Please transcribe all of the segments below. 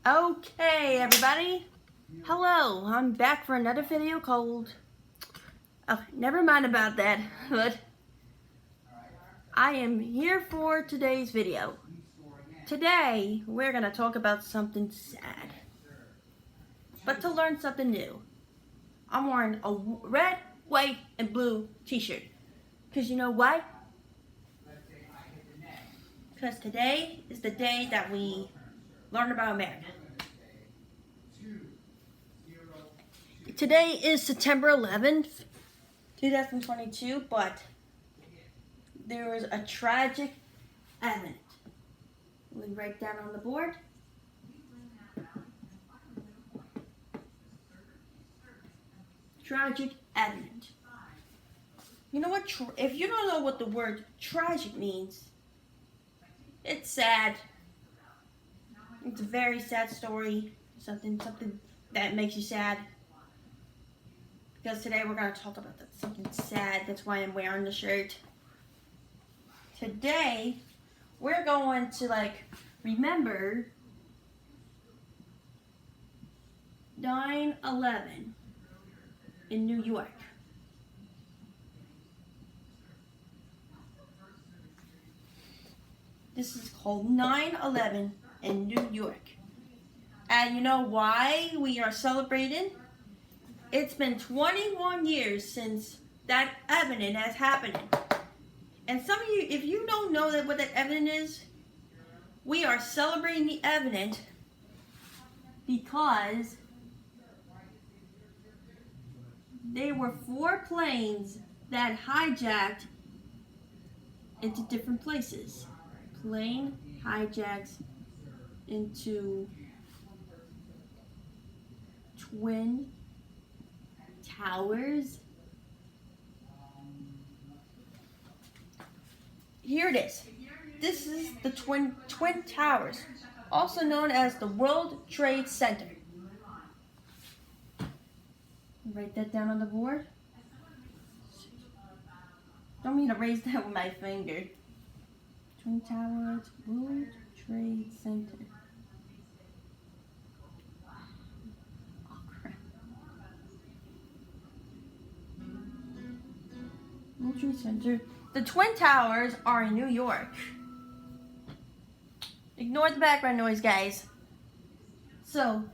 Okay, everybody. Hello, I'm back for another video called... Oh, never mind about that, but I am here for today's video. Today, we're going to talk about something sad, but to learn something new. I'm wearing a red, white, and blue t-shirt. Because you know why? Because today is the day that we learn about America. Today is September 11th, 2022, but there was a tragic event. Let me write down on the board. Tragic event. You know what? If you don't know what the word tragic means, it's sad. It's a very sad story. Something that makes you sad. Because today we're going to talk about something sad. That's why I'm wearing the shirt. Today, we're going to remember 9/11 in New York. This is called 9/11 in New York. And you know why we are celebrating? It's been 21 years since that event has happened. And some of you, if you don't know what that event is, we are celebrating the event because there were 4 planes that hijacked into different places. Plane hijacks into Twin Towers. Here it is. This is the Twin Towers, also known as the World Trade Center. Write that down on the board. Don't mean to raise that with my finger. Twin Towers, World Trade Center. Oh crap. World Trade Center. The Twin Towers are in New York. Ignore the background noise, guys. So,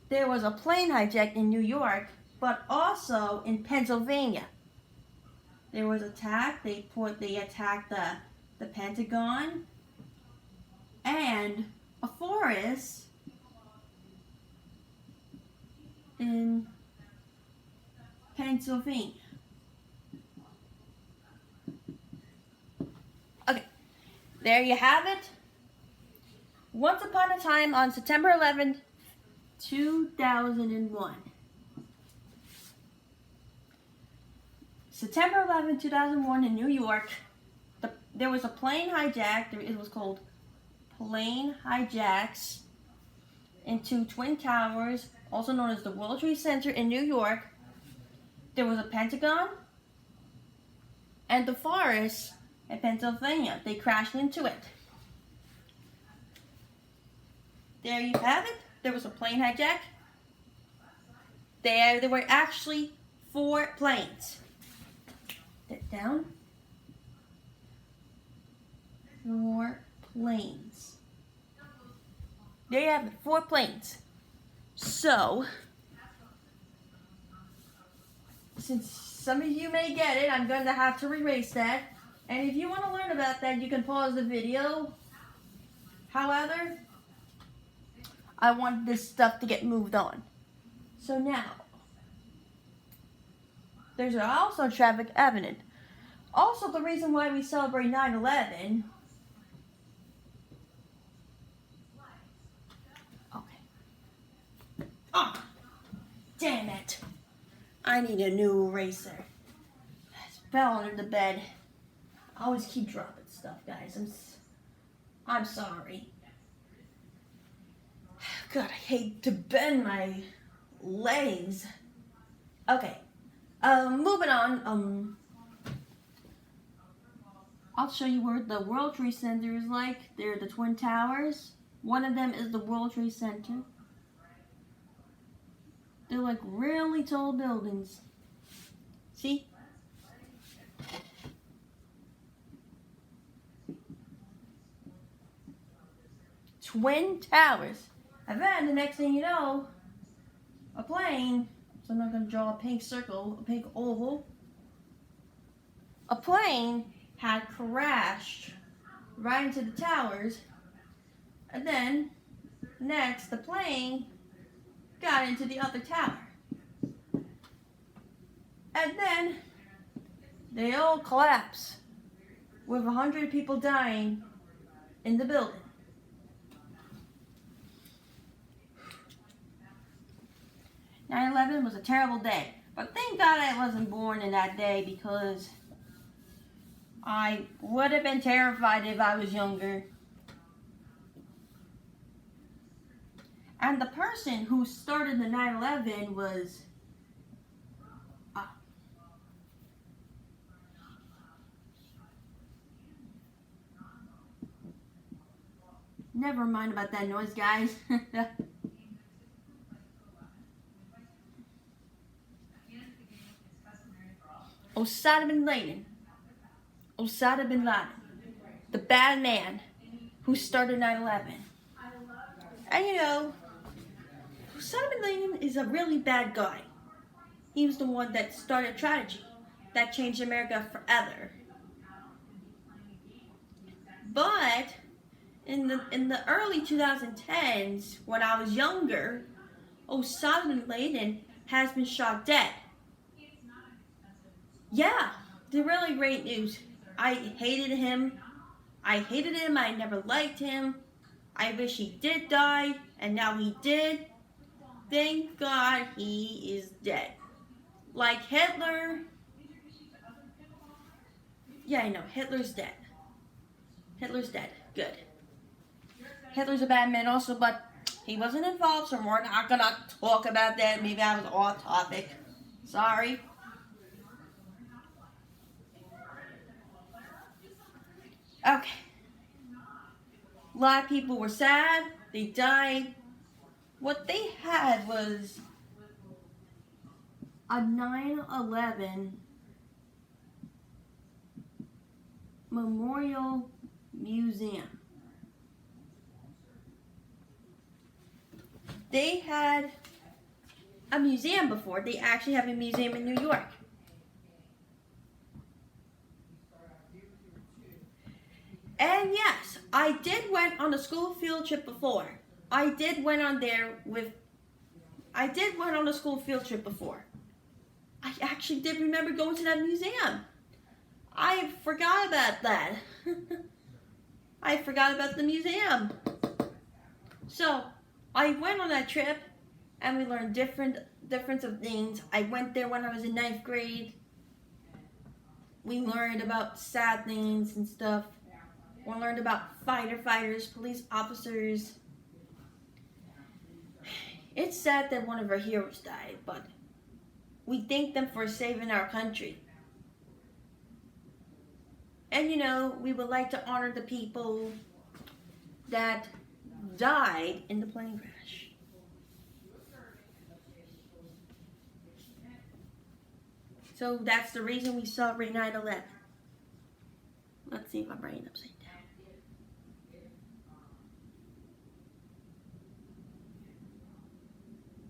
there was a plane hijack in New York, but also in Pennsylvania. There was attack. They attacked the Pentagon and a forest in Pennsylvania. Okay, there you have it. Once upon a time on September 11th, 2001. September 11th, 2001 in New York, there was a plane hijack. It was called plane hijacks into Twin Towers, also known as the World Trade Center in New York. There was a Pentagon and the forest in Pennsylvania. They crashed into it. There you have it. There was a plane hijack. There were actually 4 planes. Get down. 4 planes. There you have it. 4 planes. So, since some of you may get it, I'm going to have to erase that. And if you want to learn about that, you can pause the video. However, I want this stuff to get moved on. So now, there's also traffic evident. Also, the reason why we celebrate 9/11. Okay. Oh, damn it. I need a new eraser. I fell under the bed. I always keep dropping stuff, guys. I'm sorry. God, I hate to bend my legs. Okay. Moving on. I'll show you where the World Trade Center is like. They're the Twin Towers. One of them is the World Trade Center. They're like really tall buildings. See? Twin Towers. And then the next thing you know, a plane, so I'm not going to draw a pink circle, a pink oval. A plane had crashed right into the towers, and then next the plane got into the other tower. And then they all collapsed with 100 people dying in the building. "9/11 was a terrible day, but thank God I wasn't born in that day because I would have been terrified if I was younger." And the person who started the 9/11 was never mind about that noise, guys. Osama bin Laden. Osama bin Laden. The bad man who started 9/11. And you know, Osama bin Laden is a really bad guy. He was the one that started a tragedy that changed America forever. But in the early 2010s, when I was younger, Osama bin Laden has been shot dead. Yeah, the really great news. I hated him. I never liked him. I wish he did die, and now he did. Thank God he is dead. Like Hitler. Yeah, I know. Hitler's dead. Hitler's dead. Good. Hitler's a bad man also, but he wasn't involved, so we're not going to talk about that. Maybe I was off topic. Sorry. Okay. A lot of people were sad. They died. What they had was a 9/11 memorial museum. They had a museum before. They actually have a museum in New York. And yes, I did went on a school field trip before. I did went on a school field trip before. I actually did remember going to that museum. I forgot about that. I forgot about the museum. So I went on that trip and we learned difference of things. I went there when I was in 9th grade. We learned about sad things and stuff. We learned about fighters, police officers. It's sad that one of our heroes died, but we thank them for saving our country. And you know, we would like to honor the people that died in the plane crash. So that's the reason we celebrate 9/11. Let's see if I'm writing upside down.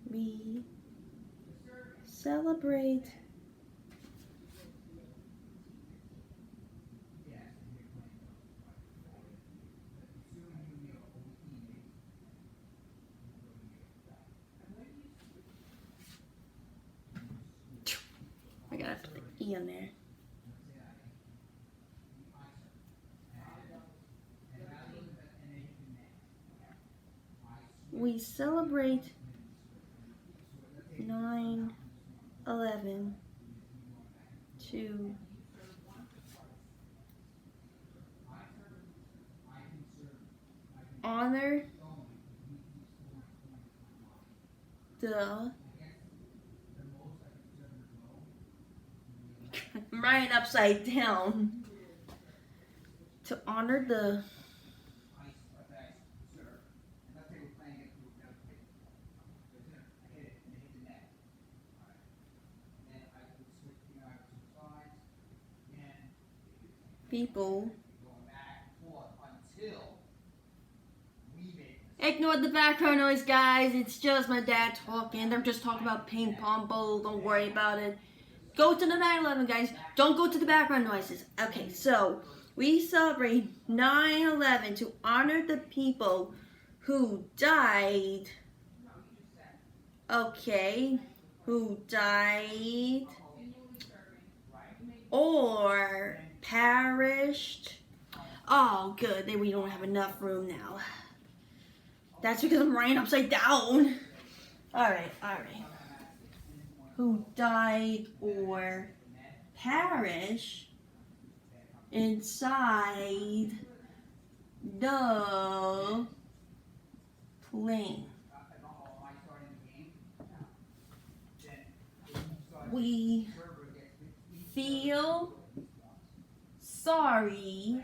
We celebrate I gotta put the E on there. We celebrate 9/11 to honor the I'm writing upside down. to honor the people. Ignore the background noise, guys. It's just my dad talking. They're just talking about ping pong ball. Don't worry about it. Go to the 9/11, guys. Don't go to the background noises. Okay, so we celebrate 9/11 to honor the people who died. Okay, who died or perished. Oh, good. We don't have enough room now. That's because I'm writing upside down. Alright. Who died or perished inside the plane. We feel sorry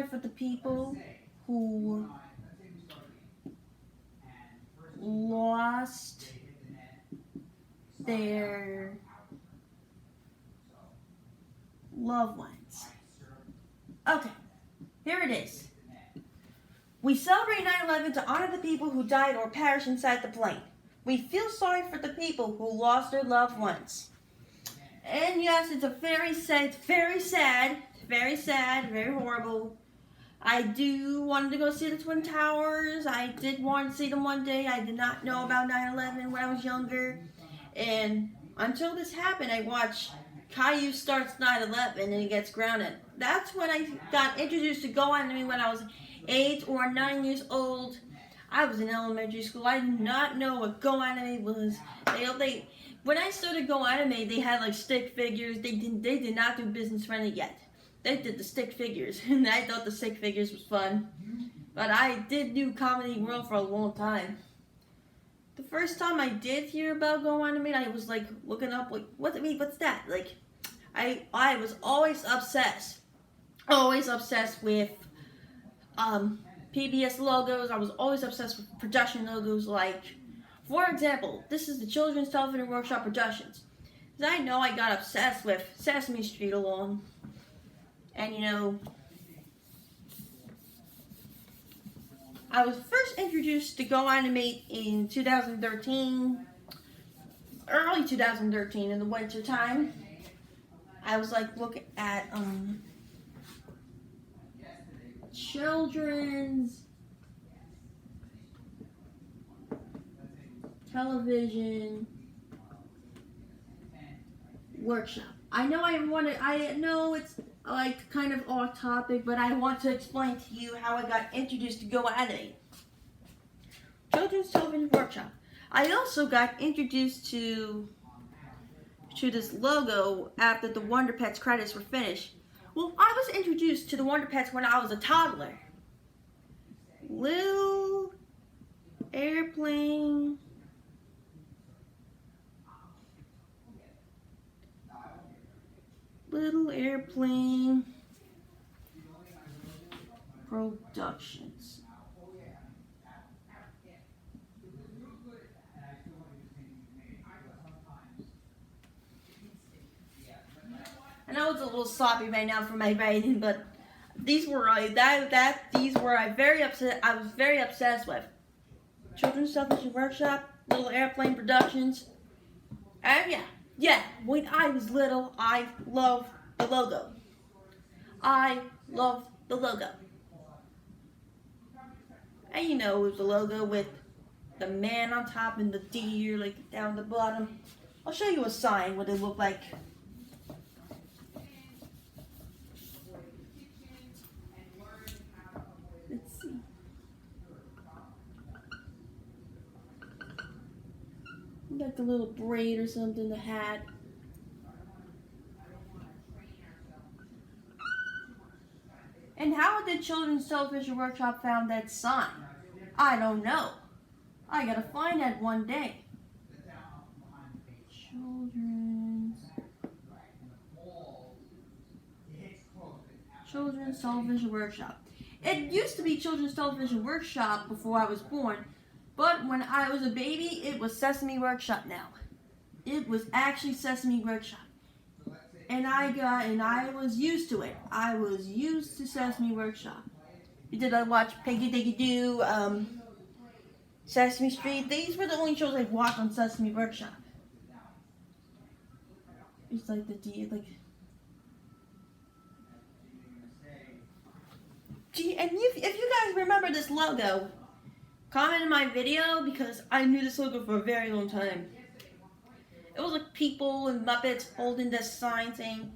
for the people who lost their loved ones. Okay, here it is. We celebrate 9/11 to honor the people who died or perished inside the plane. We feel sorry for the people who lost their loved ones. And yes, it's a very sad, very horrible. I do want to go see the Twin Towers. I did want to see them one day. I did not know about 9/11 when I was younger. And until this happened, I watched Caillou starts 9/11 and he gets grounded. That's when I got introduced to GoAnimate when I was 8 or 9 years old. I was in elementary school. I did not know what GoAnimate was. When I started GoAnimate, they had like stick figures. They did not do business friendly yet. They did the stick figures, and I thought the stick figures was fun. But I did do Comedy World for a long time. The first time I did hear about GoAnimate, I was like looking up like what's that? Like I was always obsessed with PBS logos. I was always obsessed with production logos. Like, for example, this is the Children's Television Workshop Productions. Because I know I got obsessed with Sesame Street along. And you know, I was first introduced to GoAnimate in 2013, early 2013 in the winter time. I was like looking at children's television workshop. I know it's like kind of off topic, but I want to explain to you how I got introduced to GoAnimate. Children's Television Workshop. I also got introduced to this logo after the Wonder Pets credits were finished. Well, I was introduced to the Wonder Pets when I was a toddler. Little airplane Productions. I know it's a little sloppy right now for my writing, but these were I was very obsessed with. Children's Television Workshop, Little Airplane Productions, and yeah. When I was little, I loved the logo. And you know, it was the logo with the man on top and the deer like down the bottom. I'll show you a sign what it looked like. Let's see. Like a little braid or something, the hat. And how did Children's Television Workshop found that sign? I don't know. I gotta find that one day. Children's Television Workshop. It used to be Children's Television Workshop before I was born, but when I was a baby, it was Sesame Workshop now. It was actually Sesame Workshop. And I was used to it. I was used to Sesame Workshop. Did I watch Peggy Diggy Doo, Sesame Street? These were the only shows I watched on Sesame Workshop. It's like Gee, and if you guys remember this logo, comment in my video because I knew this logo for a very long time. It was like people and Muppets holding this sign saying,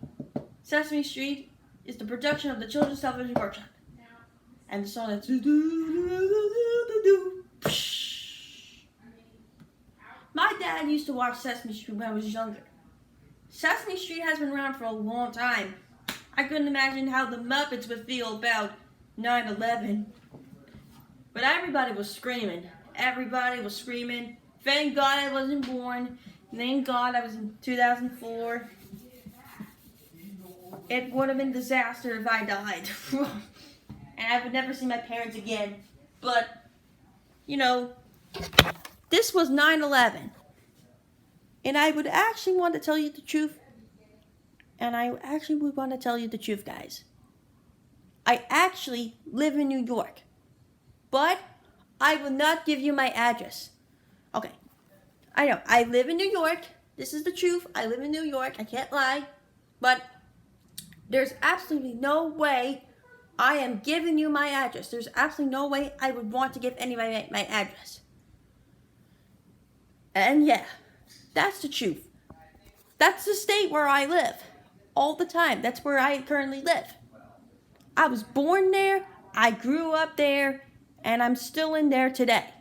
Sesame Street is the production of the Children's Television Workshop. And the song that's My dad used to watch Sesame Street when I was younger. Sesame Street has been around for a long time. I couldn't imagine how the Muppets would feel about 9/11. But everybody was screaming. Everybody was screaming. Thank God I wasn't born. Thank God I was in 2004. It would have been a disaster if I died. And I would never see my parents again. But, you know, this was 9/11. And I would actually want to tell you the truth. And I actually would want to tell you the truth, guys. I actually live in New York. But I will not give you my address. Okay. I know. I live in New York. This is the truth. I live in New York. I can't lie. But there's absolutely no way I am giving you my address. There's absolutely no way I would want to give anybody my address. And yeah, that's the truth. That's the state where I live. All the time. That's where I currently live. I was born there. I grew up there. And I'm still in there today.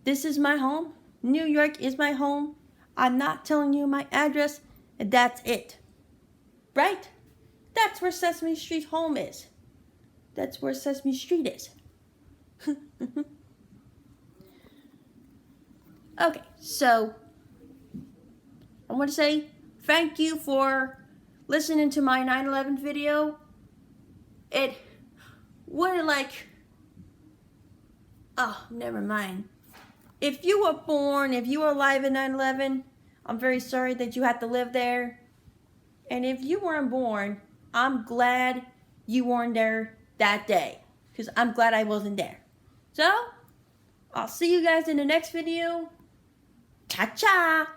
This is my home. New York is my home. I'm not telling you my address. And that's it. Right? That's where Sesame Street home is. That's where Sesame Street is. Okay, so I want to say thank you for listening to my 9/11 video. It would never mind. If you were born, if you were alive in 9/11, I'm very sorry that you had to live there. And if you weren't born, I'm glad you weren't there that day. Because I'm glad I wasn't there. So, I'll see you guys in the next video. Cha-cha!